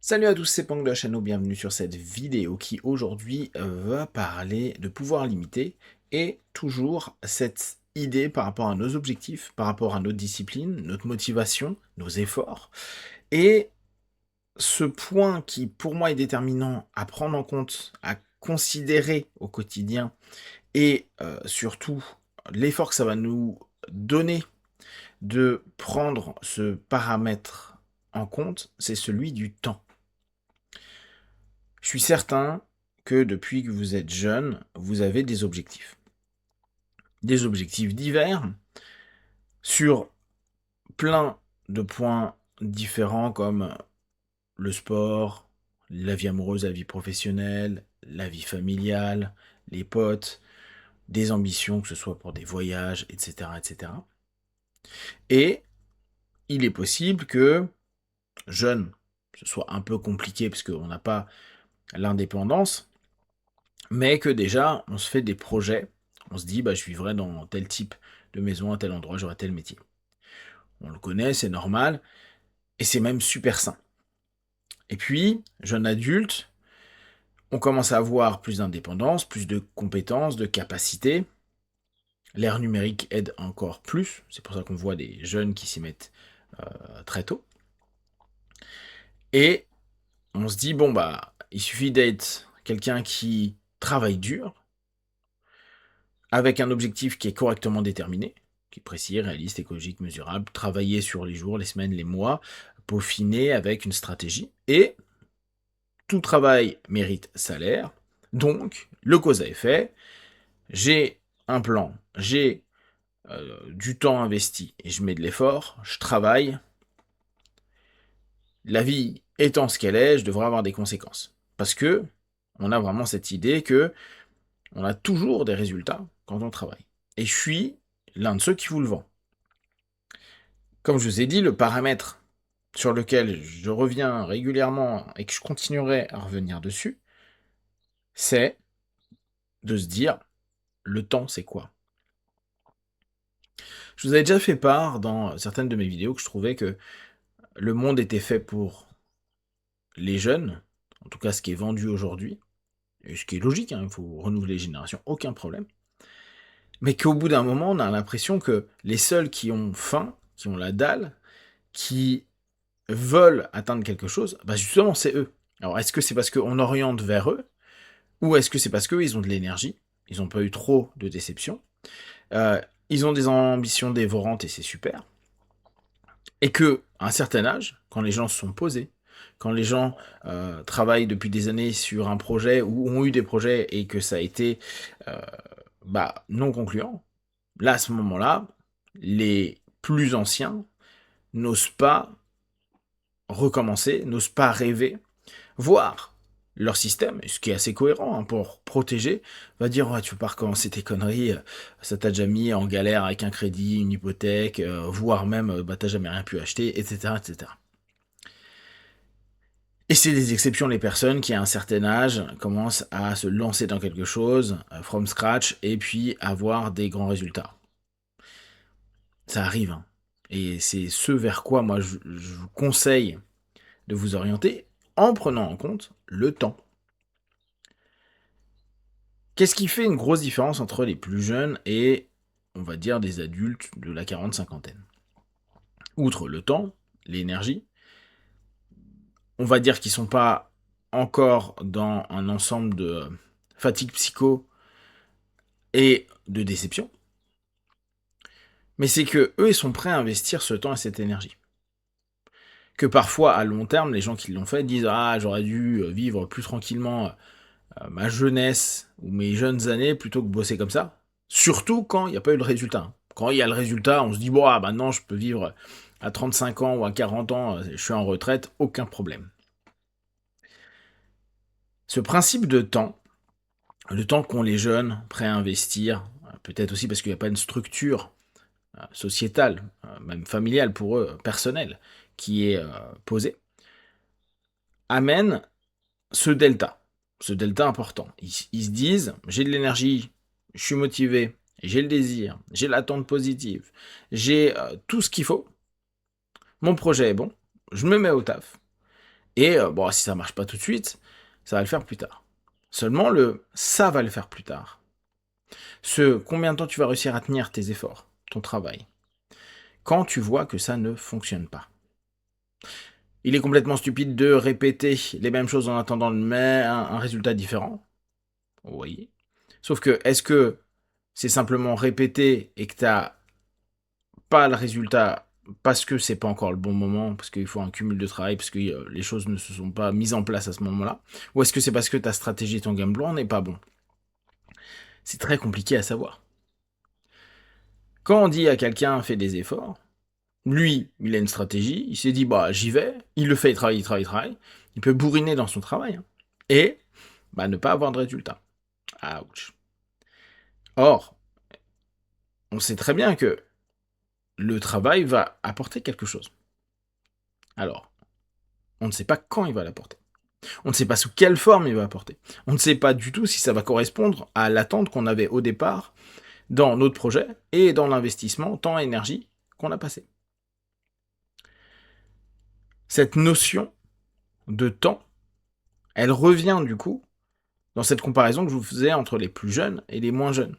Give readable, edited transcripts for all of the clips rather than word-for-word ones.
Salut à tous, c'est Pang de la chaîne, bienvenue sur cette vidéo qui aujourd'hui va parler de pouvoir limité et toujours cette idée par rapport à nos objectifs, par rapport à notre discipline, notre motivation, nos efforts. Et ce point qui pour moi est déterminant à prendre en compte, à considérer au quotidien et surtout l'effort que ça va nous donner de prendre ce paramètre en compte, c'est celui du temps. Je suis certain que depuis que vous êtes jeune, vous avez des objectifs. Des objectifs divers sur plein de points différents comme le sport, la vie amoureuse, la vie professionnelle, la vie familiale, les potes, des ambitions, que ce soit pour des voyages, etc. etc. Et il est possible que, jeune, ce soit un peu compliqué parce qu'on n'a pas l'indépendance, mais que déjà, on se fait des projets, on se dit, bah, je vivrai dans tel type de maison, à tel endroit, j'aurai tel métier. On le connaît, c'est normal, et c'est même super sain. Et puis, jeune adulte, on commence à avoir plus d'indépendance, plus de compétences, de capacités. L'ère numérique aide encore plus, c'est pour ça qu'on voit des jeunes qui s'y mettent très tôt. Et on se dit, bon, bah, il suffit d'être quelqu'un qui travaille dur, avec un objectif qui est correctement déterminé, qui est précis, réaliste, écologique, mesurable, travailler sur les jours, les semaines, les mois, peaufiner avec une stratégie, et tout travail mérite salaire, donc le cause à effet, j'ai un plan, j'ai du temps investi et je mets de l'effort, je travaille, la vie étant ce qu'elle est, je devrais avoir des conséquences. Parce que on a vraiment cette idée que on a toujours des résultats quand on travaille. Et je suis l'un de ceux qui vous le vend. Comme je vous ai dit, le paramètre sur lequel je reviens régulièrement et que je continuerai à revenir dessus, c'est de se dire, le temps c'est quoi? Je vous avais déjà fait part dans certaines de mes vidéos que je trouvais que le monde était fait pour les jeunes, en tout cas ce qui est vendu aujourd'hui, et ce qui est logique, hein, il faut renouveler les générations, aucun problème, mais qu'au bout d'un moment, on a l'impression que les seuls qui ont faim, qui ont la dalle, qui veulent atteindre quelque chose, bah justement c'est eux. Alors est-ce que c'est parce qu'on oriente vers eux, ou est-ce que c'est parce qu'eux ils ont de l'énergie, ils n'ont pas eu trop de déceptions, euh, ils ont des ambitions dévorantes et c'est super, et que à un certain âge, quand les gens se sont posés, quand les gens travaillent depuis des années sur un projet ou ont eu des projets et que ça a été euh, non concluant, là à ce moment-là, les plus anciens n'osent pas recommencer, n'osent pas rêver, voire leur système, ce qui est assez cohérent hein, pour protéger, va dire ouais, tu peux pas recommencer tes conneries, ça t'a déjà mis en galère avec un crédit, une hypothèque, voire même t'as jamais rien pu acheter, etc. etc. Et c'est des exceptions les personnes qui à un certain âge commencent à se lancer dans quelque chose from scratch et puis avoir des grands résultats. Ça arrive. Hein. Et c'est ce vers quoi moi je vous conseille de vous orienter en prenant en compte le temps. Qu'est-ce qui fait une grosse différence entre les plus jeunes et, on va dire, des adultes de la 40-50aine? Outre le temps, l'énergie, on va dire qu'ils sont pas encore dans un ensemble de fatigue psycho et de déception, mais c'est que eux, ils sont prêts à investir ce temps et cette énergie. Que parfois, à long terme, les gens qui l'ont fait disent ah j'aurais dû vivre plus tranquillement ma jeunesse ou mes jeunes années plutôt que bosser comme ça. Surtout quand il n'y a pas eu de résultat. Quand il y a le résultat, on se dit bon maintenant je peux vivre à 35 ans ou à 40 ans, je suis en retraite, aucun problème. Ce principe de temps, le temps qu'ont les jeunes prêts à investir, peut-être aussi parce qu'il n'y a pas une structure sociétale, même familiale pour eux, personnelle, qui est posée, amène ce delta important. Ils se disent, j'ai de l'énergie, je suis motivé, j'ai le désir, j'ai l'attente positive, j'ai tout ce qu'il faut, mon projet est bon, je me mets au taf, Et bon, si ça marche pas tout de suite, ça va le faire plus tard. Seulement ça va le faire plus tard. Combien de temps tu vas réussir à tenir tes efforts, ton travail, quand tu vois que ça ne fonctionne pas. Il est complètement stupide de répéter les mêmes choses en attendant un résultat différent. Oui. Sauf que, est-ce que c'est simplement répéter et que tu n'as pas le résultat parce que c'est pas encore le bon moment, parce qu'il faut un cumul de travail, parce que les choses ne se sont pas mises en place à ce moment-là, ou est-ce que c'est parce que ta stratégie et ton game plan n'est pas bon? C'est très compliqué à savoir. Quand on dit à quelqu'un fais des efforts, lui, il a une stratégie, il s'est dit bah j'y vais, il le fait, il travaille, il peut bourriner dans son travail, hein, et ne pas avoir de résultat. Ouch. Or, on sait très bien que le travail va apporter quelque chose. Alors, on ne sait pas quand il va l'apporter. On ne sait pas sous quelle forme il va apporter. On ne sait pas du tout si ça va correspondre à l'attente qu'on avait au départ dans notre projet et dans l'investissement, temps et énergie qu'on a passé. Cette notion de temps, elle revient du coup dans cette comparaison que je vous faisais entre les plus jeunes et les moins jeunes.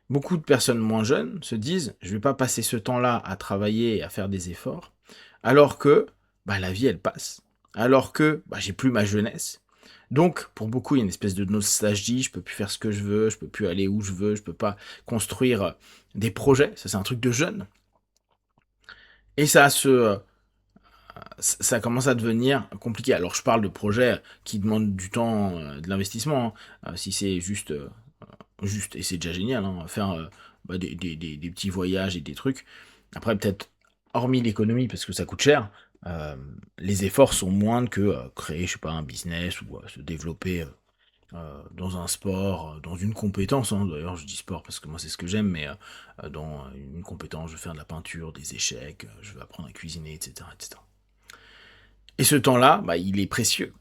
Beaucoup de personnes moins jeunes se disent « je ne vais pas passer ce temps-là à travailler et à faire des efforts », alors que la vie, elle passe, alors que j'ai plus ma jeunesse. Donc, pour beaucoup, il y a une espèce de nostalgie, je peux plus faire ce que je veux, je peux plus aller où je veux, je peux pas construire des projets, ça c'est un truc de jeune. Et ça commence à devenir compliqué. Alors je parle de projets qui demandent du temps, de l'investissement, hein. Si c'est juste, et c'est déjà génial, hein, faire des petits voyages et des trucs. Après, peut-être, hormis l'économie, parce que ça coûte cher, les efforts sont moindres que créer, je sais pas, un business ou se développer dans un sport, dans une compétence, hein. D'ailleurs je dis sport parce que moi c'est ce que j'aime, mais dans une compétence, je vais faire de la peinture, des échecs, je vais apprendre à cuisiner, etc. etc. Et ce temps-là, il est précieux.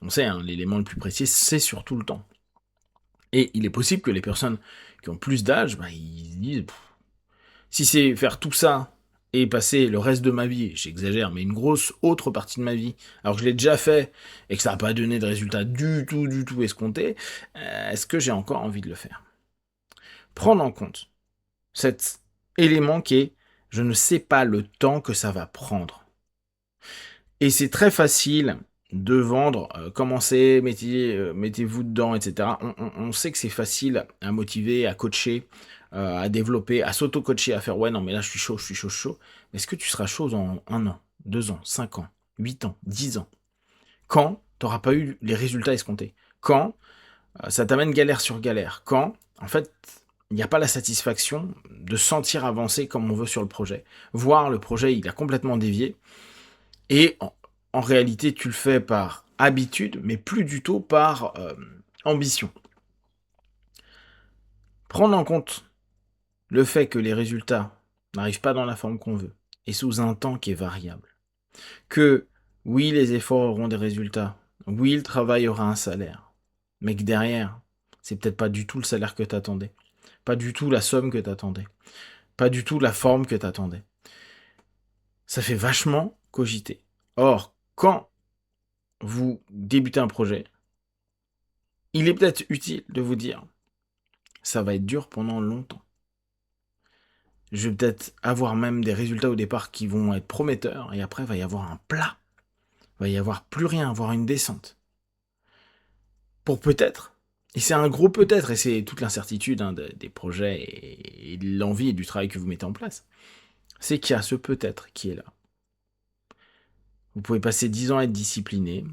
On sait, hein, l'élément le plus précieux, c'est surtout le temps. Et il est possible que les personnes qui ont plus d'âge, ils se disent, si c'est faire tout ça et passer le reste de ma vie, j'exagère, mais une grosse autre partie de ma vie, alors que je l'ai déjà fait et que ça n'a pas donné de résultat du tout escompté, est-ce que j'ai encore envie de le faire? Prendre en compte cet élément qui est, je ne sais pas le temps que ça va prendre. Et c'est très facile de vendre, commencez, mettez-vous dedans, etc. On sait que c'est facile à motiver, à coacher, à développer, à s'auto-coacher, à faire ouais, non, mais là je suis chaud, chaud. Mais est-ce que tu seras chaud dans 1 an, 2 ans, 5 ans, 8 ans, 10 ans? Quand tu n'auras pas eu les résultats escomptés? Quand ça t'amène galère sur galère? Quand, en fait, il n'y a pas la satisfaction de sentir avancer comme on veut sur le projet. Voir le projet, il a complètement dévié. Et en réalité, tu le fais par habitude, mais plus du tout par ambition. Prendre en compte le fait que les résultats n'arrivent pas dans la forme qu'on veut, et sous un temps qui est variable. Que oui, les efforts auront des résultats, oui, le travail aura un salaire, mais que derrière, c'est peut-être pas du tout le salaire que tu attendais, pas du tout la somme que tu attendais, pas du tout la forme que tu attendais. Ça fait vachement cogiter. Or, quand vous débutez un projet, il est peut-être utile de vous dire, ça va être dur pendant longtemps. Je vais peut-être avoir même des résultats au départ qui vont être prometteurs, et après, il va y avoir un plat. Il va y avoir plus rien, voire une descente. Pour peut-être, et c'est un gros peut-être, et c'est toute l'incertitude des projets et de l'envie et du travail que vous mettez en place, c'est qu'il y a ce peut-être qui est là. Vous pouvez passer 10 ans à être discipliné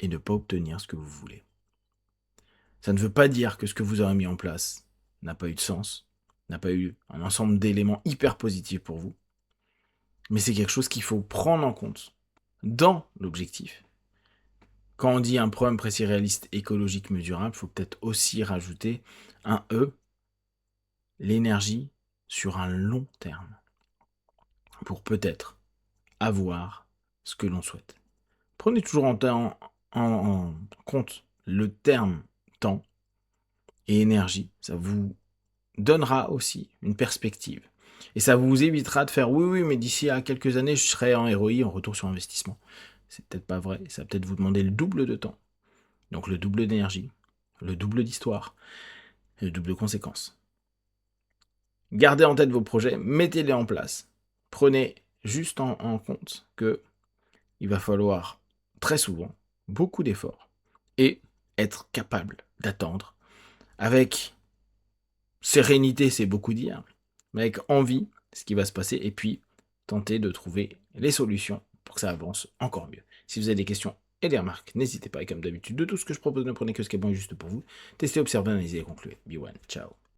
et ne pas obtenir ce que vous voulez. Ça ne veut pas dire que ce que vous avez mis en place n'a pas eu de sens, n'a pas eu un ensemble d'éléments hyper positifs pour vous, mais c'est quelque chose qu'il faut prendre en compte dans l'objectif. Quand on dit un problème précis, réaliste, écologique, mesurable, il faut peut-être aussi rajouter un E, l'énergie sur un long terme, pour peut-être avoir ce que l'on souhaite. Prenez toujours en compte le terme temps et énergie, ça vous donnera aussi une perspective. Et ça vous évitera de faire oui, mais d'ici à quelques années, je serai en ROI, en retour sur investissement. c'est peut-être pas vrai, ça va peut-être vous demander le double de temps, donc le double d'énergie, le double d'histoire, et le double de conséquences. Gardez en tête vos projets, mettez-les en place. Prenez juste en compte que il va falloir très souvent beaucoup d'efforts et être capable d'attendre avec sérénité, c'est beaucoup dire, mais avec envie ce qui va se passer et puis tenter de trouver les solutions pour que ça avance encore mieux. Si vous avez des questions et des remarques, n'hésitez pas. Et comme d'habitude, de tout ce que je propose, ne prenez que ce qui est bon et juste pour vous. Testez, observez, analysez et concluez. Be one. Ciao.